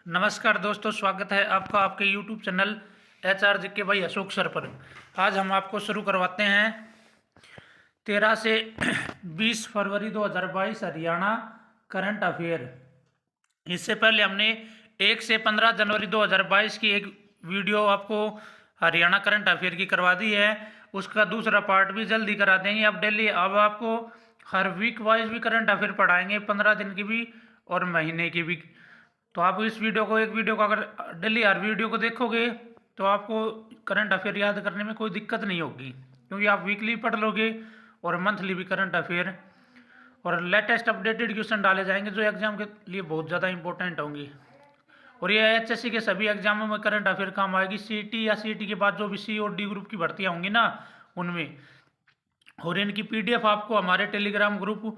नमस्कार दोस्तों, स्वागत है आपका आपके YouTube चैनल HR के भाई अशोक सर पर। आज हम आपको शुरू करवाते हैं 13 से 20 फरवरी 2022 हरियाणा करंट अफेयर। इससे पहले हमने 1 से 15 जनवरी 2022 की एक वीडियो आपको हरियाणा करंट अफेयर की करवा दी है। उसका दूसरा पार्ट भी जल्दी करा देंगे। अब आपको हर वीक वाइज भी करंट अफेयर पढ़ाएंगे, 15 दिन की भी और महीने की भी। तो आप इस वीडियो को, एक वीडियो को अगर डेली हर वीडियो को देखोगे तो आपको करंट अफेयर याद करने में कोई दिक्कत नहीं होगी, क्योंकि आप वीकली पढ़ लोगे और मंथली भी करंट अफेयर और लेटेस्ट अपडेटेड क्वेश्चन डाले जाएंगे जो एग्जाम के लिए बहुत ज़्यादा इंपॉर्टेंट होंगी। और ये एचएससी के सभी एग्जामों में करंट अफेयर काम आएगी। सीटी या सीटी के बाद जो भी सी और डी ग्रुप की भर्तियाँ होंगी ना, उनमें। और इनकी पीडीएफ आपको हमारे टेलीग्राम ग्रुप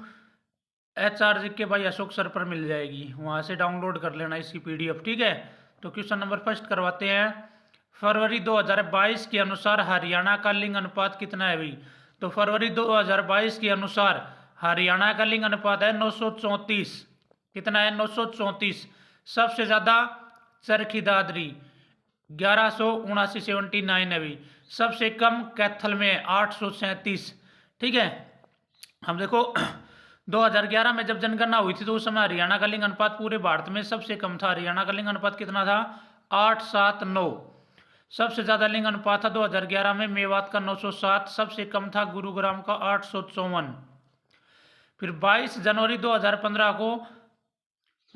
HR के भाई अशोक सर पर मिल जाएगी, वहाँ से डाउनलोड कर लेना इसकी पीडीएफ, ठीक है। तो क्वेश्चन नंबर फर्स्ट करवाते हैं। फरवरी 2022 के अनुसार हरियाणा का लिंग अनुपात कितना है भाई? तो फरवरी 2022 के अनुसार हरियाणा का लिंग अनुपात है 934। कितना है? 934। सबसे ज़्यादा चरखी दादरी 1179 है भाई। सबसे कम कैथल में 837। ठीक है। हम देखो 2011 में जब जनगणना हुई थी तो उस समय हरियाणा का लिंग अनुपात पूरे भारत में सबसे कम था। हरियाणा का लिंग अनुपात कितना था? 879। सबसे ज्यादा लिंग अनुपात था 2011 में मेवात का 907। सबसे कम था गुरुग्राम का 854। फिर 22 जनवरी 2015 को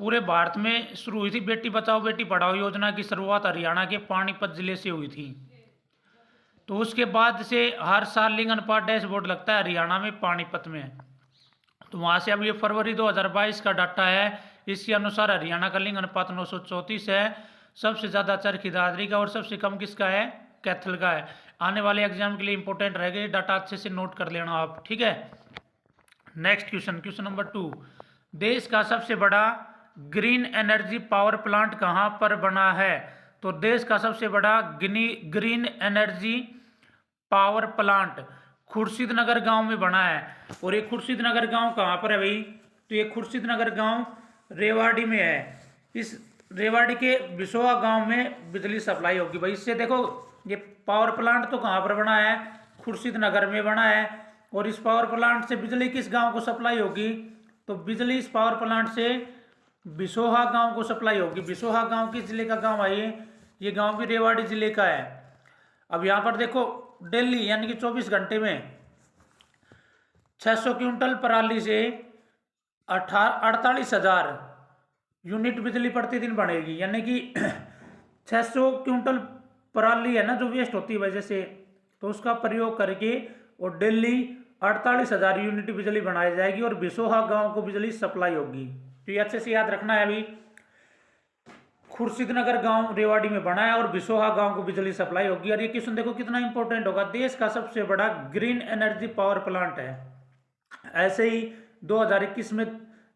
पूरे भारत में शुरू हुई थी बेटी बचाओ बेटी पढ़ाओ योजना की शुरुआत हरियाणा के पानीपत जिले से हुई थी। तो उसके बाद से हर साल लिंग अनुपात डैशबोर्ड लगता है हरियाणा में पानीपत में। तो वहाँ से अब ये फरवरी 2022 का डाटा है। इसके अनुसार हरियाणा का लिंग अनुपात 934 है। सबसे ज़्यादा चरखी दादरी का और सबसे कम किसका है? कैथल का है। आने वाले एग्जाम के लिए इंपॉर्टेंट रहेगा, ये डाटा अच्छे से नोट कर लेना आप, ठीक है। Next question, question number 2। देश का सबसे बड़ा ग्रीन एनर्जी पावर प्लांट कहाँ पर बना है? तो देश का सबसे बड़ा ग्रीन एनर्जी पावर प्लांट खुर्शीदनगर गांव में बना है। और ये खुर्शीदनगर गांव कहाँ पर है भाई? तो ये खुर्शीदनगर गांव रेवाड़ी में है। इस रेवाड़ी के बिसोआ गांव में बिजली सप्लाई होगी भाई इससे। देखो ये पावर प्लांट तो कहाँ पर बना है? खुर्शीदनगर में बना है। और इस पावर प्लांट से बिजली किस गांव को सप्लाई होगी? तो बिजली इस पावर प्लांट से बिसोहा गांव को सप्लाई होगी। बिसोहा गांव किस जिले का गांव है? ये गांव भी रेवाड़ी जिले का है। अब यहाँ पर देखो डेली यानी कि 24 घंटे में 600 क्विंटल पराली से 48,000 यूनिट बिजली प्रतिदिन बनेगी। यानी कि 600 क्विंटल पराली है ना जो वेस्ट होती है वजह से, तो उसका प्रयोग करके और डेली 48,000 यूनिट बिजली बनाई जाएगी और बिसोहा गांव को बिजली सप्लाई होगी। तो ये अच्छे से याद रखना है अभी। खुर्शीदनगर गांव रेवाड़ी में बना है और बिसोहा गांव को बिजली सप्लाई होगी। और ये क्वेश्चन देखो कितना इंपॉर्टेंट होगा। देश का सबसे बड़ा ग्रीन एनर्जी पावर प्लांट है। ऐसे ही 2021 में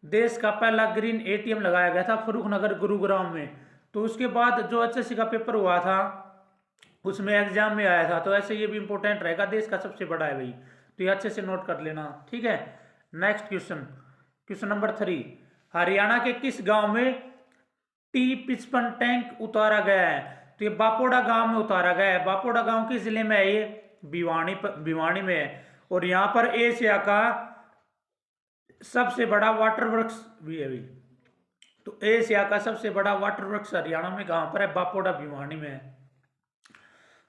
देश का पहला ग्रीन ATM लगाया गया था फर्रुखनगर गुरुग्राम में। तो उसके बाद जो HSC का पेपर हुआ था उसमें एग्जाम में आया था। तो ऐसे ये भी इंपॉर्टेंट रहेगा, देश का सबसे बड़ा है भाई। तो ये अच्छे से नोट कर लेना, ठीक है। Next question, question number 3। Haryana के किस गांव में T55 टैंक उतारा गया है? तो ये बापोड़ा गांव में उतारा गया है। बापोड़ा गांव किस जिले में है? ये भिवानी में है। और यहाँ पर एशिया का सबसे बड़ा वाटर वर्क्स भी है भाई। तो एशिया का सबसे बड़ा वाटर वर्क्स हरियाणा में कहाँ पर है? बापोड़ा भिवानी में है।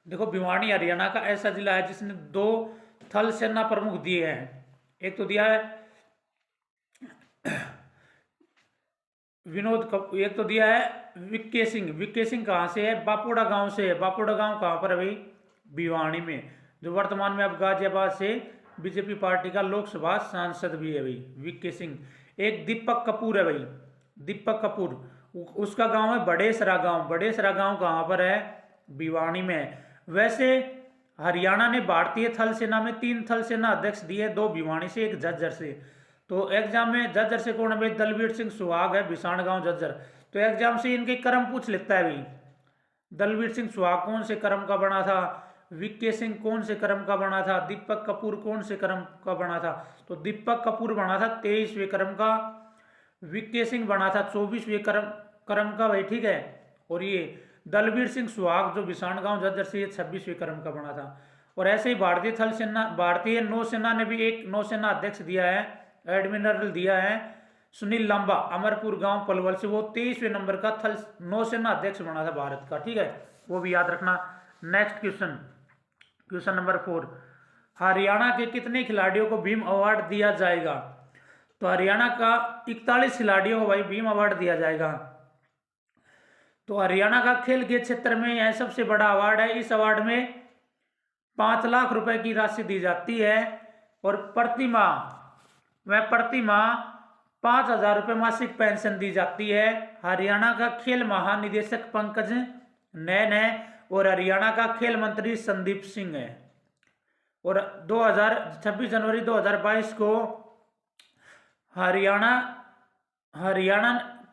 देखो भिवानी हरियाणा का ऐसा जिला है जिसने 2 थल सेना प्रमुख दिए हैं। एक तो दिया है एक तो दिया है विक्के सिंह। विक्के सिंह कहाँ से है? बापोड़ा गांव से है। बापोड़ा गांव कहाँ पर है भाई? भिवानी में, जो वर्तमान में अब गाजियाबाद से बीजेपी पार्टी का लोकसभा सांसद भी है भाई विक्के सिंह। एक दीपक कपूर है भाई, दीपक कपूर, उसका गांव है बड़ेसरा गांव। बड़ेसरा गांव कहाँ पर है? भिवानी में। वैसे हरियाणा ने भारतीय थल सेना में 3 थल सेना अध्यक्ष दिए, 2 भिवानी से, 1 झज्जर से। तो एग्जाम में झज्जर से कौन है भाई? दलवीर सिंह सुहाग है, बिसाण गांव झज्जर। तो एग्जाम से इनके कर्म पूछ लेता है भाई। दलवीर सिंह सुहाग कौन से कर्म का बना था? विक्के सिंह कौन से कर्म का बना था? दीपक कपूर कौन से कर्म का बना था? तो दीपक कपूर बना था 23वें कर्म का, विक्के सिंह बना था 24वें कर्म क्रम का भाई, ठीक है। और ये दलबीर सिंह सुहाग जो बिसान गांव झज्जर से, ये 26वें क्रम का बना था। और ऐसे ही भारतीय नौसेना ने भी एक नौसेना अध्यक्ष दिया है, एडमिरल दिया है सुनील लांबा, अमरपुर गांव पलवल से, वो 23वें नंबर का थल नौसेना अध्यक्ष बना था भारत का, ठीक है, वो भी याद रखना। Next question, question number 4, Haryana के कितने खिलाड़ियों को भीम अवार्ड दिया जाएगा? तो हरियाणा का 41 खिलाड़ियों को भाई भीम अवार्ड दिया जाएगा। तो हरियाणा का खेल के क्षेत्र में यह सबसे बड़ा अवार्ड है। इस अवार्ड में 5 लाख रुपए की राशि दी जाती है और प्रति माह 5,000 रुपये मासिक पेंशन दी जाती है। हरियाणा का खेल महानिदेशक पंकज नैन है और हरियाणा का खेल मंत्री संदीप सिंह है। और 26 जनवरी 2022 को हरियाणा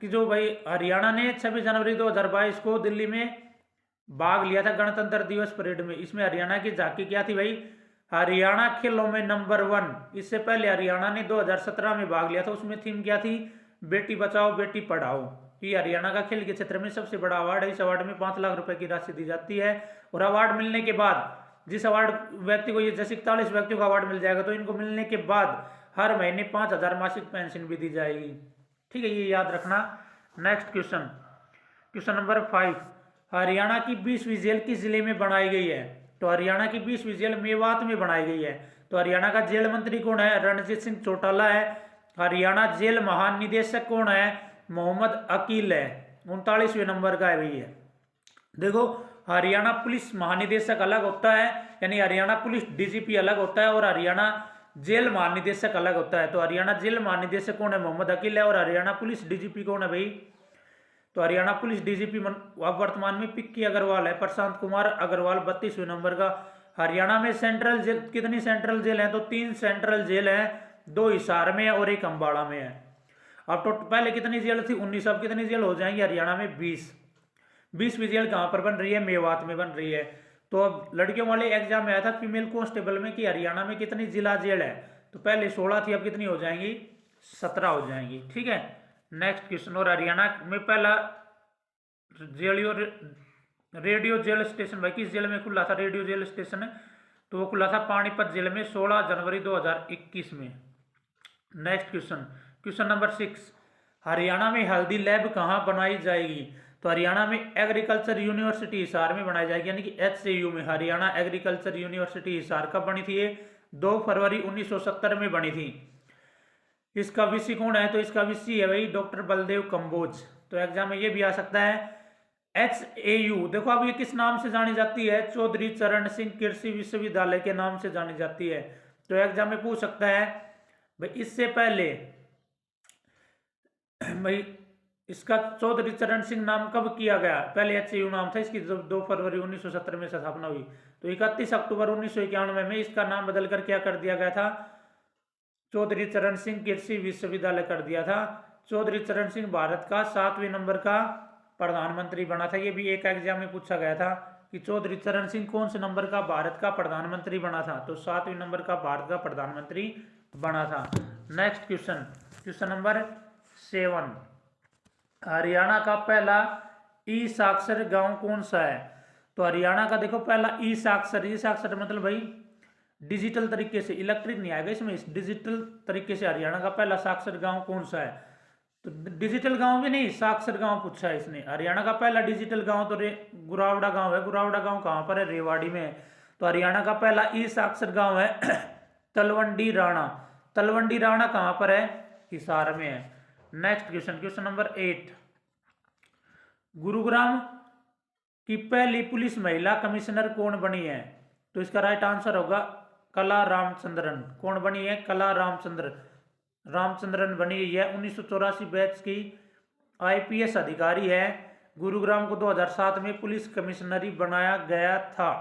की जो भाई हरियाणा ने 26 जनवरी 2022 को दिल्ली में भाग लिया था गणतंत्र दिवस परेड में। इसमें हरियाणा की झांकी क्या थी भाई? हरियाणा खेलों में नंबर 1। इससे पहले हरियाणा ने 2017 में भाग लिया था, उसमें थीम क्या थी? बेटी बचाओ बेटी पढ़ाओ। ये हरियाणा का खेल के क्षेत्र में सबसे बड़ा अवार्ड है। इस अवार्ड में 5 लाख रुपए की राशि दी जाती है और अवार्ड मिलने के बाद जिस अवार्ड व्यक्ति को, ये जैसे 41 व्यक्तियों का अवार्ड मिल जाएगा, तो इनको मिलने के बाद हर महीने 5,000 मासिक पेंशन भी दी जाएगी, ठीक है, ये याद रखना। Next question, question number 5, Haryana की 20वीं जेल किस जिले में बनाई गई है? तो हरियाणा की 20वीं जेल मेवात में बनाई गई है। तो हरियाणा का जेल मंत्री कौन है? रणजीत सिंह चौटाला है। हरियाणा जेल महानिदेशक कौन है? मोहम्मद अकील है, 39वें नंबर का है भाई है। देखो, हरियाणा पुलिस महानिदेशक अलग होता है, यानी हरियाणा पुलिस डीजीपी अलग होता है और हरियाणा जेल महानिदेशक अलग होता है। तो हरियाणा जेल महानिदेशक कौन है? मोहम्मद अकील है। और हरियाणा पुलिस डीजीपी कौन है भाई? तो हरियाणा पुलिस डीजीपी अब वर्तमान में पिक्की अग्रवाल है, प्रशांत कुमार अग्रवाल, 32वें नंबर का। हरियाणा में सेंट्रल जेल, कितनी सेंट्रल जेल है? तो 3 सेंट्रल जेल है, 2 हिसार में है और 1 अम्बाड़ा में है। अब तो पहले कितनी जेल थी? 19। अब कितनी जेल हो जाएंगी हरियाणा में? 20वीं जेल कहाँ पर बन रही है? मेवात में बन रही है। तो अब लड़कियों वाले एग्जाम में आया था फीमेल कांस्टेबल में कि हरियाणा में कितनी जिला जेल है, तो पहले 16 थी, अब कितनी हो जाएंगी? 17 हो जाएंगी, ठीक है। नेक्स्ट क्वेश्चन, और हरियाणा में पहला रेडियो जेल स्टेशन भाई किस जेल में खुला था? रेडियो जेल स्टेशन, तो वो खुला था पानीपत जेल में 16 जनवरी 2021 में। Next question, question number 6, Haryana में हल्दी लैब कहाँ बनाई जाएगी? तो हरियाणा में एग्रीकल्चर यूनिवर्सिटी हिसार में बनाई जाएगी, यानी कि HCU में। हरियाणा एग्रीकल्चर यूनिवर्सिटी हिसार कब बनी थी? ये 2 फरवरी 1970 में बनी थी। इसका वीसी कौन है? तो इसका वीसी है भाई डॉक्टर बलदेव कंबोज। तो एग्जाम में ये भी आ सकता है। HAU देखो, अब ये किस नाम से जानी जाती है? चौधरी चरण सिंह कृषि विश्वविद्यालय के नाम से जानी जाती है। तो एग्जाम में पूछ सकता है भाई, इससे पहले भाई इसका चौधरी चरण सिंह नाम कब किया गया? पहले HAU नाम था इसकी, जब 2 फरवरी 1970 में स्थापना हुई, तो 31 अक्टूबर 1991 में इसका नाम बदलकर क्या कर दिया गया था? चौधरी चरण सिंह कृषि विश्वविद्यालय कर दिया था। चौधरी चरण सिंह भारत का 7वें नंबर का प्रधानमंत्री बना था। ये भी एक एग्जाम में पूछा गया था कि चौधरी चरण सिंह कौन से नंबर का भारत का प्रधानमंत्री बना था? तो 7वें नंबर का भारत का प्रधानमंत्री बना था। Next question, question number 7, Haryana का पहला ई साक्षर गांव कौन सा है? तो हरियाणा का देखो पहला ई साक्षर मतलब भाई डिजिटल तरीके से, इलेक्ट्रिक नहीं आएगा इसमें, इस डिजिटल तरीके से हरियाणा का पहला साक्षर गांव कौन सा है? तो डिजिटल गांव भी नहीं, साक्षर गांव पूछा है इसने। हरियाणा का पहला डिजिटल गांव तो गुरावड़ा गांव है। गुरावड़ा गांव कहाँ पर है? रेवाड़ी में है। तो हरियाणा का पहला ई साक्षर गांव है तलवंडी राणा। तलवंडी राणा कहाँ पर है? हिसार में है। Next question, question number 8, Gurugram की पहली पुलिस महिला कमिश्नर कौन बनी है? तो इसका राइट आंसर होगा कला रामचंद्रन। कौन बनी है? कला रामचंद्रन बनी है। 1984 बैच की IPS अधिकारी है। गुरुग्राम को 2007 में पुलिस कमिश्नरी बनाया गया था,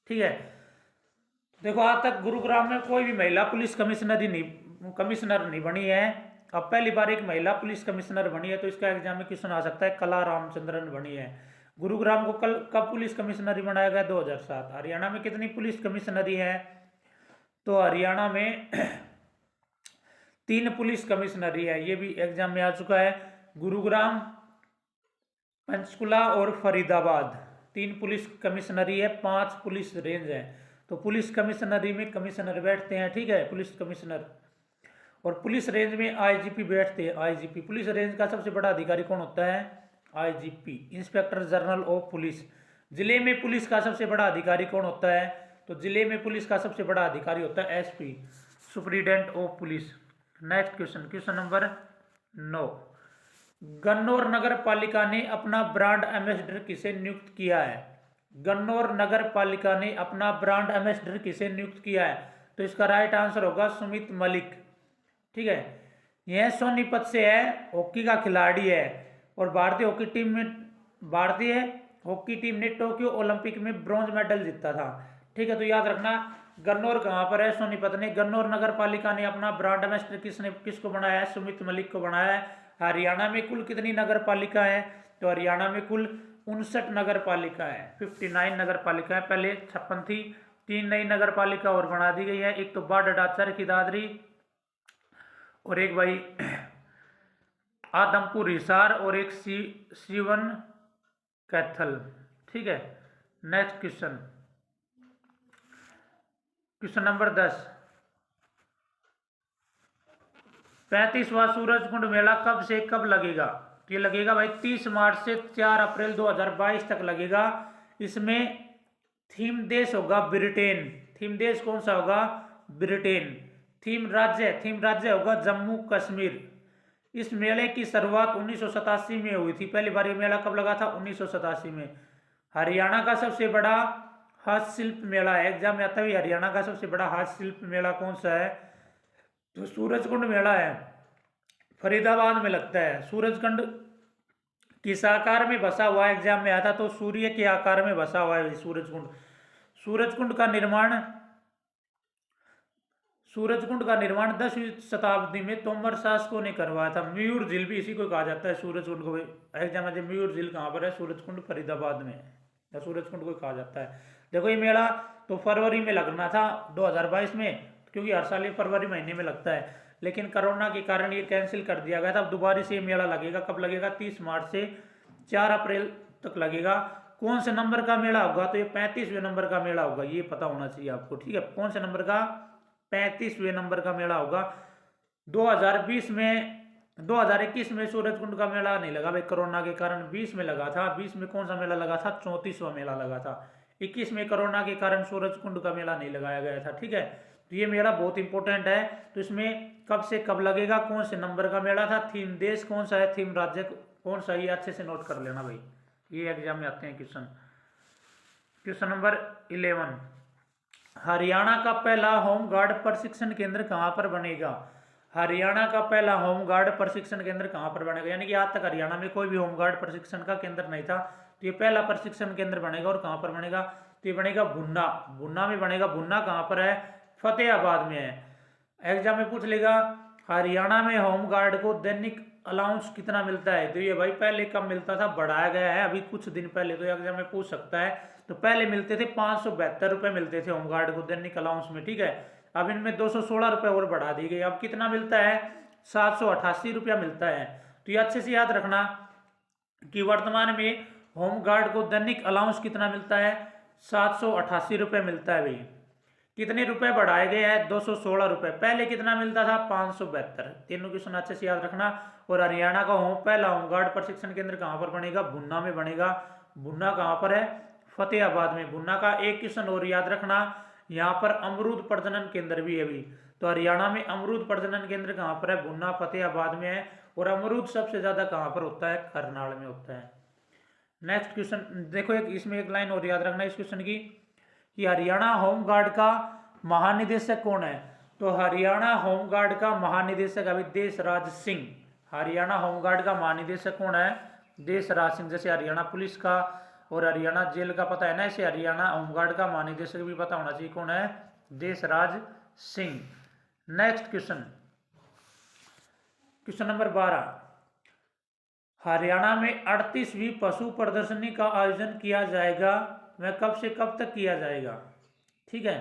ठीक है। देखो, आज तक गुरुग्राम में कोई भी महिला पुलिस कमिश्नर नहीं बनी है। अब पहली बार एक महिला पुलिस कमिश्नर बनी है, तो इसका एग्जाम में क्वेश्चन आ सकता है, कला रामचंद्रन बनी है। गुरुग्राम को कब पुलिस कमिश्नरी बनाया गया? 2007। हरियाणा में कितनी पुलिस कमिश्नरी है? तो हरियाणा में 3 पुलिस कमिश्नरी है। ये भी एग्जाम में आ चुका है। गुरुग्राम, पंचकुला और फरीदाबाद 3 पुलिस कमिश्नरी है, 5 पुलिस रेंज है। तो पुलिस कमिश्नरी में कमिश्नर बैठते हैं, ठीक है, पुलिस कमिश्नर। और पुलिस रेंज में आईजीपी बैठते हैं, आईजीपी। पुलिस रेंज का सबसे बड़ा अधिकारी कौन होता है? IGP, inspector general of police. जिले में पुलिस का सबसे बड़ा अधिकारी कौन होता है? तो जिले में पुलिस का सबसे बड़ा अधिकारी होता है SP, superintendent of police. Next question, question number 9। Gannaur नगर पालिका ने अपना ब्रांड एम्बेसडर किसे नियुक्त किया है? गन्नौर नगर पालिका ने अपना ब्रांड एम्बेसडर किसे नियुक्त किया है? तो इसका राइट आंसर होगा सुमित मलिक, ठीक है। यह सोनीपत से है, हॉकी का खिलाड़ी है और भारतीय हॉकी टीम ने टोक्यो ओलंपिक में ब्रॉन्ज मेडल जीता था, ठीक है। तो याद रखना गन्नौर कहाँ पर है? सोनीपत ने। गन्नौर नगर पालिका ने अपना ब्रांड एम्बेसडर किसको बनाया है? सुमित मलिक को बनाया है। हरियाणा में कुल कितनी नगर पालिका है? तो हरियाणा में कुल 59 नगर पालिका है, 59 नगर पालिका है। पहले 56 थी, 3 नई नगर पालिका और बना दी गई है। एक तो बाढ़ की दादरी और एक भाई आदमपुर हिसार और एक सीवन कैथल, ठीक है। Next question, question number 10। 35वां सूरजकुंड मेला कब से कब लगेगा? ये लगेगा भाई 30 मार्च से 4 अप्रैल 2022 तक लगेगा। इसमें थीम देश होगा ब्रिटेन। थीम देश कौन सा होगा? ब्रिटेन। थीम राज्य होगा जम्मू कश्मीर। इस मेले की शुरुआत 1987 में हुई थी। पहली बार ये मेला कब लगा था? 1987 में। हरियाणा का सबसे बड़ा हस्तशिल्प मेला है, एग्जाम में आता है हरियाणा का सबसे बड़ा हस्तशिल्प मेला कौन सा है? तो सूरजकुंड मेला है, फरीदाबाद में लगता है। सूरजकुंड किस आकार में बसा हुआ है? एग्जाम में आता तो सूर्य के आकार में बसा हुआ है सूरजकुंड। सूरजकुंड का निर्माण 10वीं शताब्दी में तोमर शासकों ने करवाया था। मयूर झील भी इसी को कहा जाता है, सूरजकुंड को। एग्जाम में मयूर झील कहाँ पर है? सूरजकुंड फरीदाबाद में है, सूरजकुंड को कहा जाता है। देखो ये मेला तो फरवरी में लगना था 2022 में, क्योंकि हर साल ये फरवरी महीने में लगता है, लेकिन कोरोना के कारण ये कैंसिल कर दिया गया था। अब दोबारा से ये मेला लगेगा। कब लगेगा? 30 मार्च से 4 अप्रैल तक लगेगा। कौन से नंबर का मेला होगा? तो ये 35वें नंबर का मेला होगा, ये पता होना चाहिए आपको, ठीक है। कौन से नंबर का? 35वें नंबर का मेला होगा। 2021 में सूरजकुंड का मेला नहीं लगा भाई, कोरोना के कारण। 20 में लगा था। 20 में कौन सा मेला लगा था? 34वां मेला लगा था। 21 में कोरोना के कारण सूरजकुंड का मेला नहीं लगाया गया था, ठीक है। तो ये मेला बहुत इंपॉर्टेंट है। तो इसमें कब से कब लगेगा, कौन से नंबर का मेला था, थीम देश कौन सा है, थीम राज्य कौन सा, ये अच्छे से नोट कर लेना भाई, ये एग्जाम में आते हैं क्वेश्चन। Question number 11। हरियाणा का पहला होमगार्ड प्रशिक्षण केंद्र कहाँ पर बनेगा? हरियाणा का पहला होमगार्ड प्रशिक्षण केंद्र कहाँ पर बनेगा? यानी कि आज तक हरियाणा में कोई भी होमगार्ड प्रशिक्षण का केंद्र नहीं था, तो ये पहला प्रशिक्षण केंद्र बनेगा। और कहाँ पर बनेगा? तो ये बनेगा भुन्ना में बनेगा। भुन्ना कहाँ पर है? फतेहाबाद में है। एग्जाम में पूछ लेगा हरियाणा में होमगार्ड को दैनिक अलाउंस कितना मिलता है? तो ये भाई पहले कम मिलता था, बढ़ाया गया है अभी कुछ दिन पहले, तो एग्जाम में पूछ सकता है। तो पहले मिलते थे 572 रुपये मिलते थे होमगार्ड को दैनिक अलाउंस में, ठीक है। अब इनमें 216 रुपये और बढ़ा दी गई। अब कितना मिलता है? 788 रुपया मिलता है। तो ये अच्छे से याद रखना कि वर्तमान में होमगार्ड को दैनिक अलाउंस कितना मिलता है? 788 रुपये मिलता है भाई। कितने रुपए बढ़ाए गए हैं? 216 रुपये। पहले कितना मिलता था? 572। तीनों क्वेश्चन अच्छे से याद रखना। और हरियाणा का पहला होमगार्ड प्रशिक्षण केंद्र कहाँ पर बनेगा? भुन्ना में बनेगा। भुन्ना कहाँ पर है? फतेहाबाद में। भुन्ना का एक क्वेश्चन और याद रखना, यहाँ पर अमरूद प्रजनन केंद्र भी है भी। तो हरियाणा में अमरूद प्रजनन केंद्र कहाँ पर है? भुन्ना फतेहाबाद में है। और अमरूद सबसे ज्यादा कहाँ पर होता है? करनाल में होता है। नेक्स्ट क्वेश्चन देखो, इसमें एक लाइन और याद रखना इस क्वेश्चन की, कि हरियाणा होमगार्ड का महानिदेशक कौन है? तो हरियाणा होमगार्ड का महानिदेशक अभी देशराज सिंह। हरियाणा होमगार्ड का महानिदेशक कौन है? देशराज सिंह। जैसे हरियाणा पुलिस का और हरियाणा जेल का पता है ना, ऐसे हरियाणा होमगार्ड का महानिदेशक भी पता होना चाहिए, कौन है? Deshraj Singh. Next question, question number 12। Haryana में 38वीं पशु प्रदर्शनी का आयोजन किया जाएगा, वह कब से कब तक किया जाएगा? ठीक है,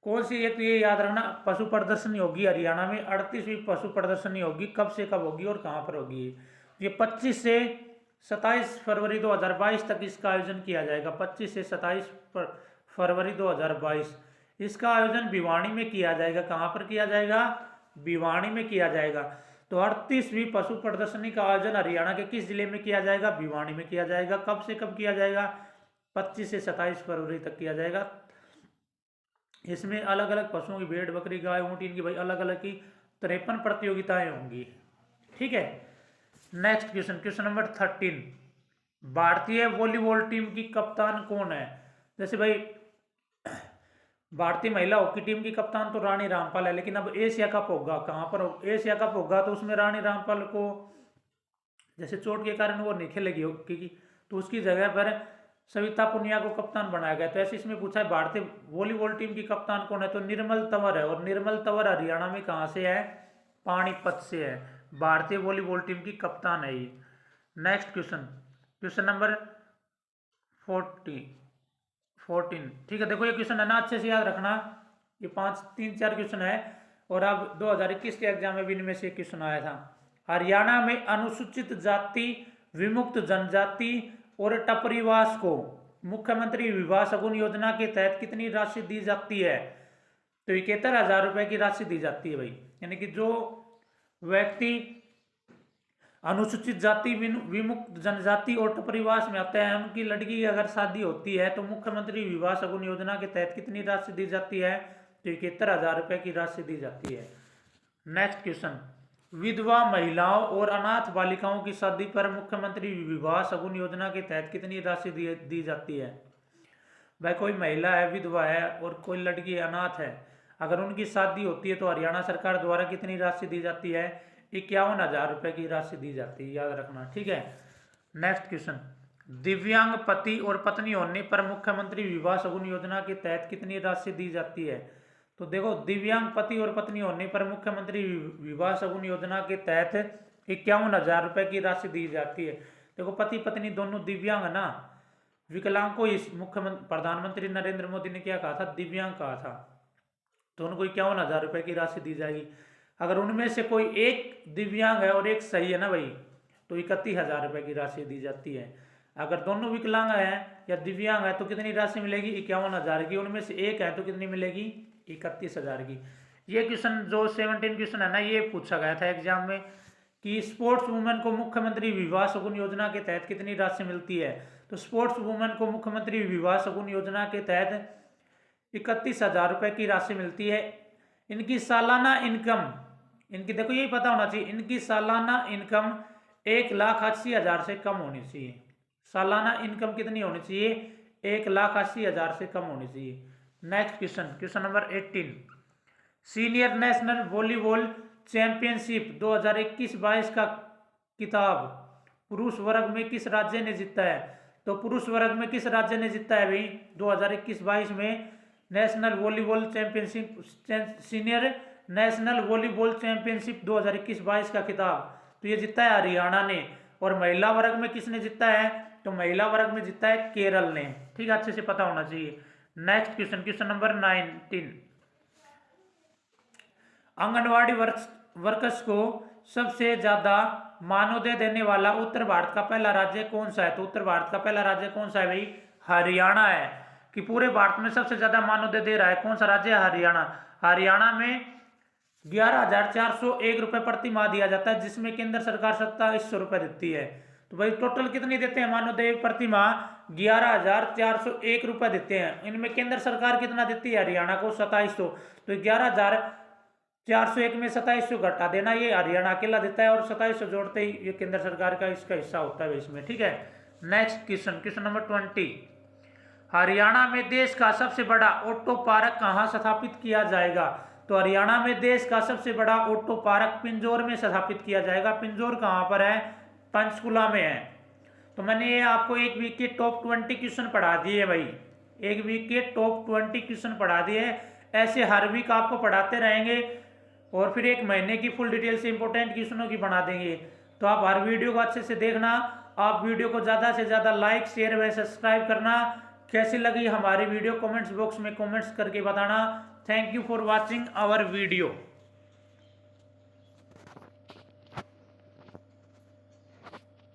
कौन सी? एक तो ये याद रखना, पशु प्रदर्शनी होगी हरियाणा में, 38वीं पशु प्रदर्शनी होगी, कब से कब होगी और कहाँ पर होगी? ये 25 से 27 फरवरी 2022 तक इसका आयोजन किया जाएगा। 25 से 27 फरवरी 2022 इसका आयोजन भिवानी में किया जाएगा। कहाँ पर किया जाएगा? भिवानी में किया जाएगा। तो 38वीं पशु प्रदर्शनी का आयोजन हरियाणा के किस जिले में किया जाएगा? भिवानी में किया जाएगा। कब से कब किया जाएगा? 25 से 27 फरवरी तक किया जाएगा। इसमें अलग अलग पशुओं की भेड़, बकरी, गाय, ऊँट, इनकी भाई अलग अलग की 53 प्रतियोगिताएं होंगी। ठीक है। नेक्स्ट क्वेश्चन, क्वेश्चन नंबर 13, भारतीय वॉलीबॉल टीम की कप्तान कौन है? जैसे भाई भारतीय महिला हॉकी टीम की कप्तान तो रानी रामपाल है, लेकिन अब एशिया कप होगा, कहाँ पर एशिया कप होगा, तो उसमें रानी रामपाल को जैसे चोट के कारण वो नहीं खेलेगी हॉकी की, तो उसकी जगह पर सविता पुनिया को कप्तान बनाया गया। तो ऐसे इसमें पूछा है भारतीय वॉलीबॉल टीम की कप्तान कौन है? तो निर्मल तंवर है। और निर्मल तंवर हरियाणा में कहाँ से है? पानीपत से है। भारतीय वॉलीबॉल टीम की कप्तान है ये। Next question, question number 14। ठीक है, देखो ये क्वेश्चन है ना, अच्छे से याद रखना। ये 3-4 क्वेश्चन है और अब 2021 के एग्जाम में भी इनमें से क्वेश्चन आया था। हरियाणा में अनुसूचित जाति, विमुक्त जनजाति और टपरीवास को मुख्यमंत्री विवाह शगुन योजना के तहत कितनी राशि दी जाती है? तो 71,000 रुपए की राशि दी जाती है भाई। यानी कि जो व्यक्ति अनुसूचित जाति, विमुक्त जनजाति और टपरीवास में आते हैं, उनकी लड़की की अगर शादी होती है तो मुख्यमंत्री विवाह शगुन योजना के तहत कितनी राशि दी जाती है? तो 71,000 रुपए की राशि दी जाती है। नेक्स्ट क्वेश्चन, विधवा महिलाओं और अनाथ बालिकाओं की शादी पर मुख्यमंत्री विवाह शगुन योजना के तहत कितनी राशि दी जाती है? भाई कोई महिला है, विधवा है और कोई लड़की अनाथ है, अगर उनकी शादी होती है तो हरियाणा सरकार द्वारा कितनी राशि दी जाती है? 51,000 रुपए की राशि दी जाती है, याद रखना। ठीक है। नेक्स्ट क्वेश्चन, दिव्यांग पति और पत्नी होने पर मुख्यमंत्री विवाह शगुन योजना के तहत कितनी राशि दी जाती है? तो देखो, दिव्यांग पति और पत्नी होने पर मुख्यमंत्री विवाह शगुन योजना के तहत 51,000 रुपए की राशि दी जाती है। देखो, पति पत्नी दोनों दिव्यांग है ना, विकलांग को इस मुख्यमंत्री प्रधानमंत्री नरेंद्र मोदी ने क्या कहा था? दिव्यांग कहा था। तो उनको 51,000 रुपए की राशि दी जाएगी। अगर उनमें से कोई एक दिव्यांग है और एक सही है ना भाई, तो 31,000 रुपए की राशि दी जाती है। अगर दोनों विकलांग हैं या दिव्यांग है तो कितनी राशि मिलेगी? 51,000 की। उनमें से एक है तो कितनी मिलेगी? 31,000 की। ये क्वेश्चन जो 17 क्वेश्चन है ना, ये पूछा गया था एग्जाम में कि स्पोर्ट्स वुमेन को मुख्यमंत्री विवाह शगुन योजना के तहत कितनी राशि मिलती है? तो स्पोर्ट्स वुमेन को मुख्यमंत्री विवाह शगुन योजना के तहत 31,000 रुपए की राशि मिलती है। इनकी सालाना इनकम, इनकी देखो यही पता होना चाहिए, इनकी सालाना इनकम 1,80,000 से कम होनी चाहिए। सालाना इनकम कितनी होनी चाहिए? 1,80,000 से कम होनी चाहिए। Next question, question number 18, senior national volleyball championship 2021-22 का किताब पुरुष वर्ग में किस राज्य ने जीता है? तो पुरुष वर्ग में किस राज्य ने जीता है भाई 2021-22 में? National volleyball championship, senior national volleyball championship 2021-22 का किताब तो ये जीता है हरियाणा ने। और महिला वर्ग में किसने जीता है? तो महिला वर्ग में जीता है केरल ने। ठीक है, अच्छे से पता होना चाहिए। Next question, question number 19, anganwadi workers को सबसे ज्यादा मानदेय देने वाला उत्तर भारत का पहला राज्य कौन सा है? तो उत्तर भारत का पहला राज्य कौन सा है भाई? हरियाणा है। कि पूरे भारत में सबसे ज्यादा मानदेय दे रहा है कौन सा राज्य है? हरियाणा। हरियाणा में 11,401 रुपए प्रति माह दिया जाता है, जिसमें केंद्र सरकार 2700 रुपए देती है। तो भाई टोटल कितनी देते हैं मानदेय प्रति माह? 11,401 रुपए देते हैं। इनमें केंद्र सरकार कितना देती है हरियाणा को? 2700। तो 11,401 में 2700 घटा देना, ये हरियाणा अकेला देता है, और 2700 जोड़ते ही ये केंद्र सरकार का इसका हिस्सा होता है इसमें। ठीक है। Next question, question number 20, Haryana में देश का सबसे बड़ा ऑटो पार्क कहाँ स्थापित किया जाएगा? तो हरियाणा में देश का सबसे बड़ा ऑटो पार्क पिंजौर में स्थापित किया जाएगा। पिंजौर कहाँ पर है? पंचकुला में है। तो मैंने ये आपको एक वीक के टॉप 20 क्वेश्चन पढ़ा दिए भाई, एक वीक के टॉप 20 क्वेश्चन पढ़ा दिए। ऐसे हर वीक आपको पढ़ाते रहेंगे और फिर एक महीने की फुल डिटेल से इंपॉर्टेंट क्वेश्चनों की बना देंगे। तो आप हर वीडियो को अच्छे से देखना। आप वीडियो को ज़्यादा से ज़्यादा लाइक, शेयर व सब्सक्राइब करना। कैसी लगी हमारी वीडियो कमेंट्स बॉक्स में कमेंट्स करके बताना। Thank you for watching our video.